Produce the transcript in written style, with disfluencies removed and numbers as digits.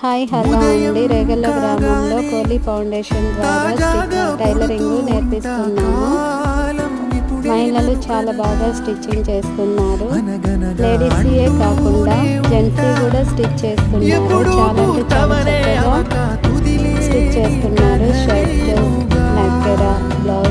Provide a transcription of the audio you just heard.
Hi hello అండి. రేగల్ల గ్రామంలో coli foundation ద్వారా టైలరింగ్ నేర్పిస్తున్నాము. మహిళలు చాలా బాగా స్టిచ్చింగ్ చేస్తున్నారు. లేడీస్యే కాకుండా జెంట్స్ కూడా స్టిచ్ చేస్తున్నారు. చాలా అంటే చాలా చక్కగా స్టిచ్ చేస్తున్నారు. షర్ట్, దగ్గర బ్లౌజ్